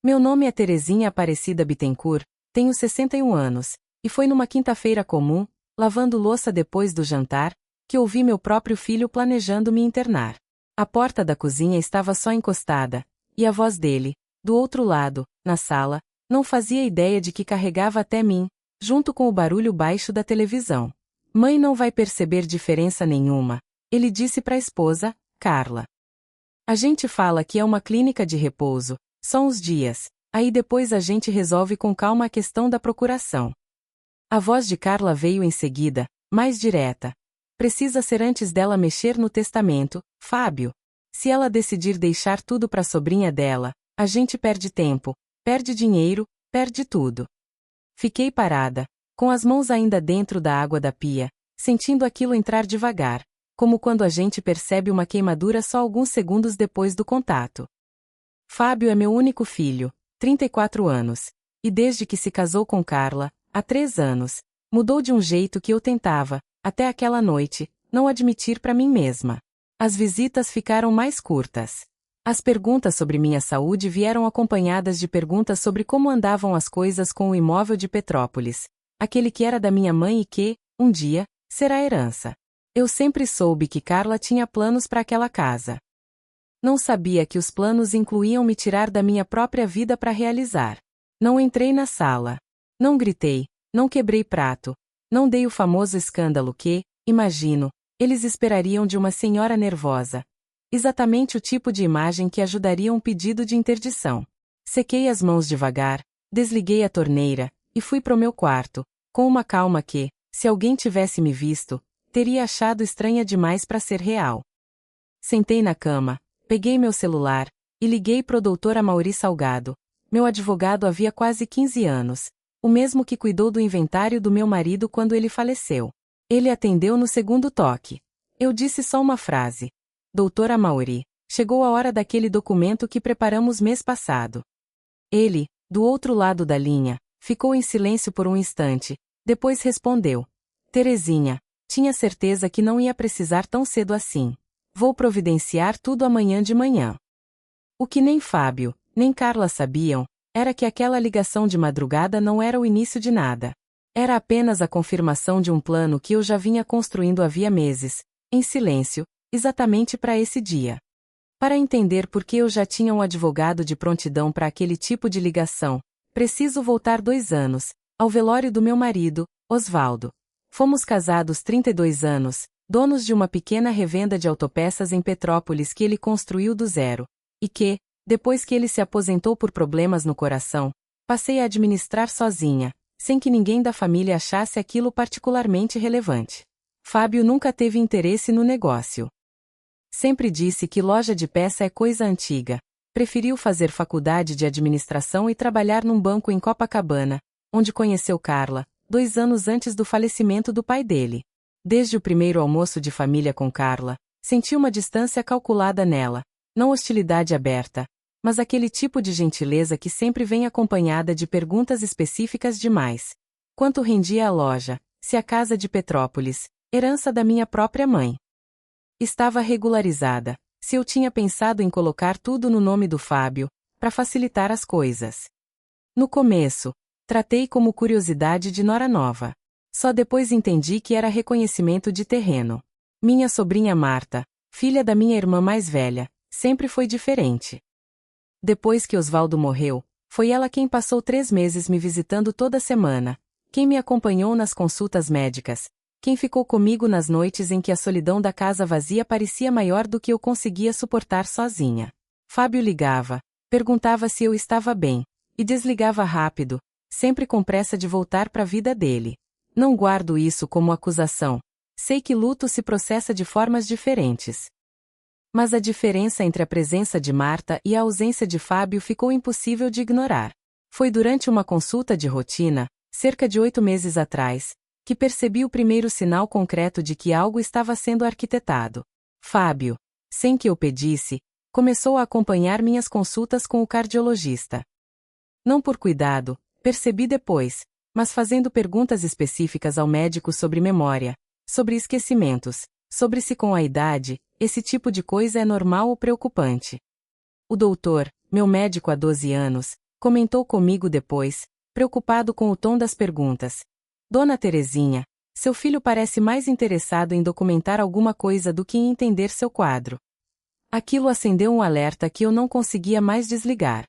Meu nome é Terezinha Aparecida Bittencourt, tenho 61 anos, e foi numa quinta-feira comum, lavando louça depois do jantar, que ouvi meu próprio filho planejando me internar. A porta da cozinha estava só encostada, e a voz dele, do outro lado, na sala, não fazia ideia de que carregava até mim, junto com o barulho baixo da televisão. Mãe não vai perceber diferença nenhuma, ele disse para a esposa, Carla. A gente fala que é uma clínica de repouso, só uns dias, aí depois a gente resolve com calma a questão da procuração. A voz de Carla veio em seguida, mais direta. Precisa ser antes dela mexer no testamento, Fábio. Se ela decidir deixar tudo para a sobrinha dela, a gente perde tempo, perde dinheiro, perde tudo. Fiquei parada, com as mãos ainda dentro da água da pia, sentindo aquilo entrar devagar, como quando a gente percebe uma queimadura só alguns segundos depois do contato. Fábio é meu único filho, 34 anos, e desde que se casou com Carla, há 3 anos, mudou de um jeito que eu tentava, até aquela noite, não admitir para mim mesma. As visitas ficaram mais curtas. As perguntas sobre minha saúde vieram acompanhadas de perguntas sobre como andavam as coisas com o imóvel de Petrópolis, aquele que era da minha mãe e que, um dia, será herança. Eu sempre soube que Carla tinha planos para aquela casa. Não sabia que os planos incluíam me tirar da minha própria vida para realizar. Não entrei na sala. Não gritei, não quebrei prato, não dei o famoso escândalo que, imagino, eles esperariam de uma senhora nervosa. Exatamente o tipo de imagem que ajudaria um pedido de interdição. Sequei as mãos devagar, desliguei a torneira, e fui pro meu quarto, com uma calma que, se alguém tivesse me visto, teria achado estranha demais para ser real. Sentei na cama, peguei meu celular, e liguei pro Dr. Amaury Salgado. Meu advogado havia quase 15 anos, o mesmo que cuidou do inventário do meu marido quando ele faleceu. Ele atendeu no segundo toque. Eu disse só uma frase. Dr. Amaury, chegou a hora daquele documento que preparamos mês passado. Ele, do outro lado da linha, ficou em silêncio por um instante, depois respondeu. Terezinha, tinha certeza que não ia precisar tão cedo assim. Vou providenciar tudo amanhã de manhã. O que nem Fábio, nem Carla sabiam, era que aquela ligação de madrugada não era o início de nada. Era apenas a confirmação de um plano que eu já vinha construindo havia meses, em silêncio, exatamente para esse dia. Para entender por que eu já tinha um advogado de prontidão para aquele tipo de ligação, preciso voltar 2 anos, ao velório do meu marido, Osvaldo. Fomos casados 32 anos, donos de uma pequena revenda de autopeças em Petrópolis que ele construiu do zero, e que, depois que ele se aposentou por problemas no coração, passei a administrar sozinha, sem que ninguém da família achasse aquilo particularmente relevante. Fábio nunca teve interesse no negócio. Sempre disse que loja de peça é coisa antiga. Preferiu fazer faculdade de administração e trabalhar num banco em Copacabana, onde conheceu Carla, 2 anos antes do falecimento do pai dele. Desde o primeiro almoço de família com Carla, senti uma distância calculada nela, não hostilidade aberta, mas aquele tipo de gentileza que sempre vem acompanhada de perguntas específicas demais. Quanto rendia a loja, se a casa de Petrópolis, herança da minha própria mãe, estava regularizada, se eu tinha pensado em colocar tudo no nome do Fábio, para facilitar as coisas. No começo, tratei como curiosidade de nora nova. Só depois entendi que era reconhecimento de terreno. Minha sobrinha Marta, filha da minha irmã mais velha, sempre foi diferente. Depois que Osvaldo morreu, foi ela quem passou 3 meses me visitando toda semana, quem me acompanhou nas consultas médicas, quem ficou comigo nas noites em que a solidão da casa vazia parecia maior do que eu conseguia suportar sozinha. Fábio ligava, perguntava se eu estava bem, e desligava rápido, sempre com pressa de voltar para a vida dele. Não guardo isso como acusação. Sei que luto se processa de formas diferentes. Mas a diferença entre a presença de Marta e a ausência de Fábio ficou impossível de ignorar. Foi durante uma consulta de rotina, cerca de 8 meses atrás, que percebi o primeiro sinal concreto de que algo estava sendo arquitetado. Fábio, sem que eu pedisse, começou a acompanhar minhas consultas com o cardiologista. Não por cuidado, percebi depois, mas fazendo perguntas específicas ao médico sobre memória, sobre esquecimentos, sobre se com a idade, esse tipo de coisa é normal ou preocupante. O doutor, meu médico há 12 anos, Comentou comigo depois, preocupado com o tom das perguntas. Dona Terezinha, seu filho parece mais interessado em documentar alguma coisa do que em entender seu quadro. Aquilo acendeu um alerta que eu não conseguia mais desligar.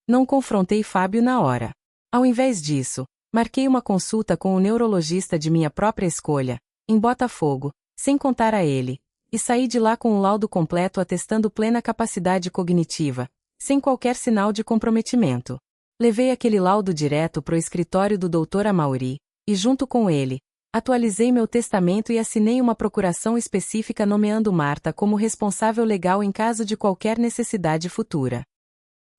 Não confrontei Fábio na hora. Ao invés disso, marquei uma consulta com o neurologista de minha própria escolha, em Botafogo, sem contar a ele, e saí de lá com um laudo completo atestando plena capacidade cognitiva, sem qualquer sinal de comprometimento. Levei aquele laudo direto pro escritório do Dr. Amaury, e junto com ele, atualizei meu testamento e assinei uma procuração específica nomeando Marta como responsável legal em caso de qualquer necessidade futura.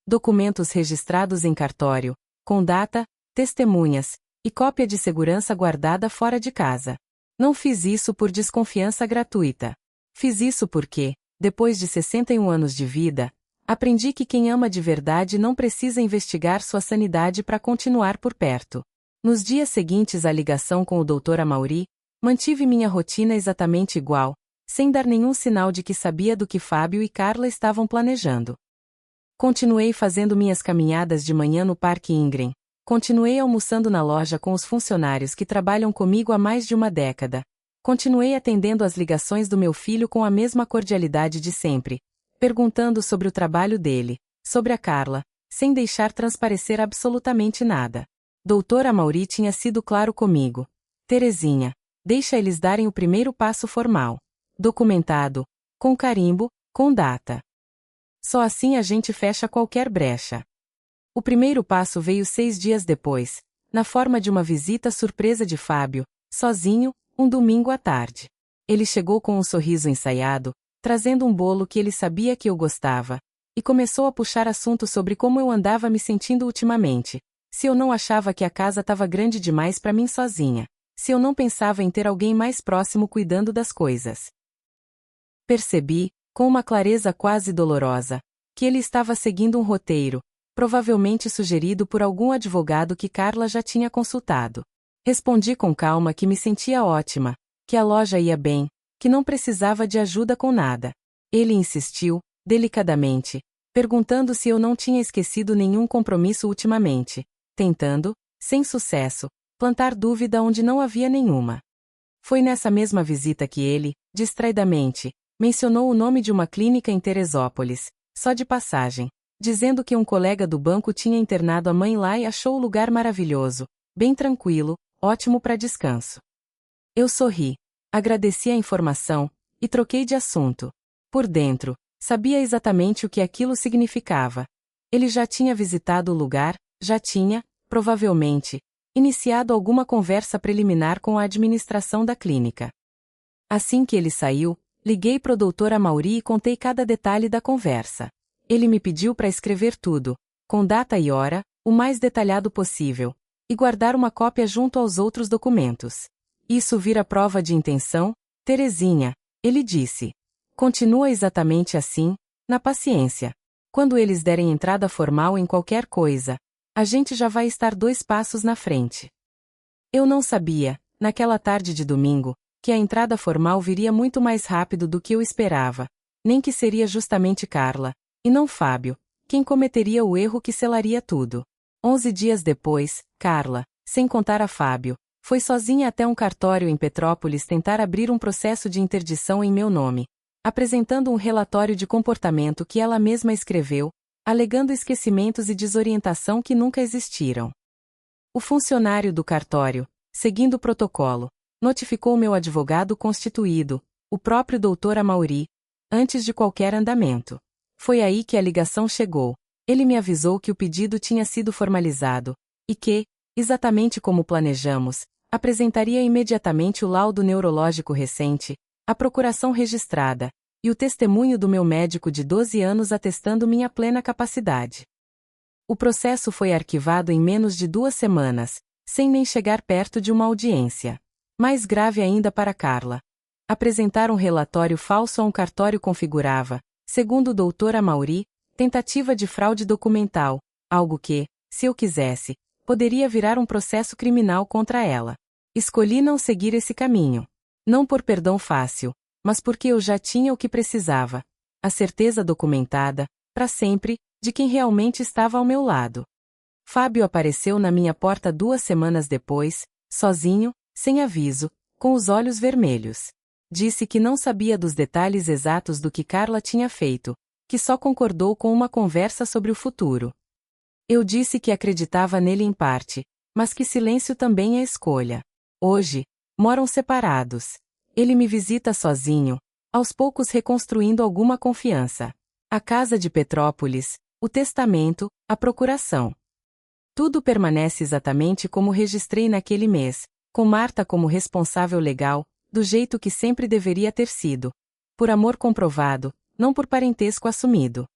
Documentos registrados em cartório, com data, testemunhas, e cópia de segurança guardada fora de casa. Não fiz isso por desconfiança gratuita. Fiz isso porque, depois de 61 anos de vida, aprendi que quem ama de verdade não precisa investigar sua sanidade para continuar por perto. Nos dias seguintes à ligação com o Dr. Amaury, mantive minha rotina exatamente igual, sem dar nenhum sinal de que sabia do que Fábio e Carla estavam planejando. Continuei fazendo minhas caminhadas de manhã no Parque Ingrem. Continuei almoçando na loja com os funcionários que trabalham comigo há mais de uma década. Continuei atendendo às ligações do meu filho com a mesma cordialidade de sempre, perguntando sobre o trabalho dele, sobre a Carla, sem deixar transparecer absolutamente nada. Dr. Amaury tinha sido claro comigo. Terezinha, deixa eles darem o primeiro passo formal. Documentado, com carimbo, com data. Só assim a gente fecha qualquer brecha. O primeiro passo veio 6 dias depois, na forma de uma visita surpresa de Fábio, sozinho, um domingo à tarde. Ele chegou com um sorriso ensaiado, trazendo um bolo que ele sabia que eu gostava, e começou a puxar assunto sobre como eu andava me sentindo ultimamente, se eu não achava que a casa estava grande demais para mim sozinha, se eu não pensava em ter alguém mais próximo cuidando das coisas. Percebi, com uma clareza quase dolorosa, que ele estava seguindo um roteiro, provavelmente sugerido por algum advogado que Carla já tinha consultado. Respondi com calma que me sentia ótima, que a loja ia bem, que não precisava de ajuda com nada. Ele insistiu, delicadamente, perguntando se eu não tinha esquecido nenhum compromisso ultimamente, tentando, sem sucesso, plantar dúvida onde não havia nenhuma. Foi nessa mesma visita que ele, distraidamente, mencionou o nome de uma clínica em Teresópolis, só de passagem, dizendo que um colega do banco tinha internado a mãe lá e achou o lugar maravilhoso, bem tranquilo, ótimo para descanso. Eu sorri, agradeci a informação, e troquei de assunto. Por dentro, sabia exatamente o que aquilo significava. Ele já tinha visitado o lugar, já tinha, provavelmente, iniciado alguma conversa preliminar com a administração da clínica. Assim que ele saiu, liguei pro Dr. Amaury e contei cada detalhe da conversa. Ele me pediu para escrever tudo, com data e hora, o mais detalhado possível, e guardar uma cópia junto aos outros documentos. Isso vira prova de intenção, Terezinha, ele disse. Continua exatamente assim, na paciência. Quando eles derem entrada formal em qualquer coisa, a gente já vai estar 2 passos na frente. Eu não sabia, naquela tarde de domingo, que a entrada formal viria muito mais rápido do que eu esperava, nem que seria justamente Carla, e não Fábio, quem cometeria o erro que selaria tudo. 11 dias depois, Carla, sem contar a Fábio, foi sozinha até um cartório em Petrópolis tentar abrir um processo de interdição em meu nome, apresentando um relatório de comportamento que ela mesma escreveu, alegando esquecimentos e desorientação que nunca existiram. O funcionário do cartório, seguindo o protocolo, notificou meu advogado constituído, o próprio Dr. Amaury, antes de qualquer andamento. Foi aí que a ligação chegou. Ele me avisou que o pedido tinha sido formalizado, e que, exatamente como planejamos, apresentaria imediatamente o laudo neurológico recente, a procuração registrada, e o testemunho do meu médico de 12 anos atestando minha plena capacidade. O processo foi arquivado em menos de 2 semanas, sem nem chegar perto de uma audiência. Mais grave ainda para Carla. Apresentar um relatório falso a um cartório configurava, segundo o Dr. Amaury, tentativa de fraude documental, algo que, se eu quisesse, poderia virar um processo criminal contra ela. Escolhi não seguir esse caminho. Não por perdão fácil, mas porque eu já tinha o que precisava. A certeza documentada, para sempre, de quem realmente estava ao meu lado. Fábio apareceu na minha porta 2 semanas depois, sozinho, sem aviso, com os olhos vermelhos. Disse que não sabia dos detalhes exatos do que Carla tinha feito, que só concordou com uma conversa sobre o futuro. Eu disse que acreditava nele em parte, mas que silêncio também é escolha. Hoje, moram separados. Ele me visita sozinho, aos poucos reconstruindo alguma confiança. A casa de Petrópolis, o testamento, a procuração. Tudo permanece exatamente como registrei naquele mês, com Marta como responsável legal, do jeito que sempre deveria ter sido. Por amor comprovado, não por parentesco assumido.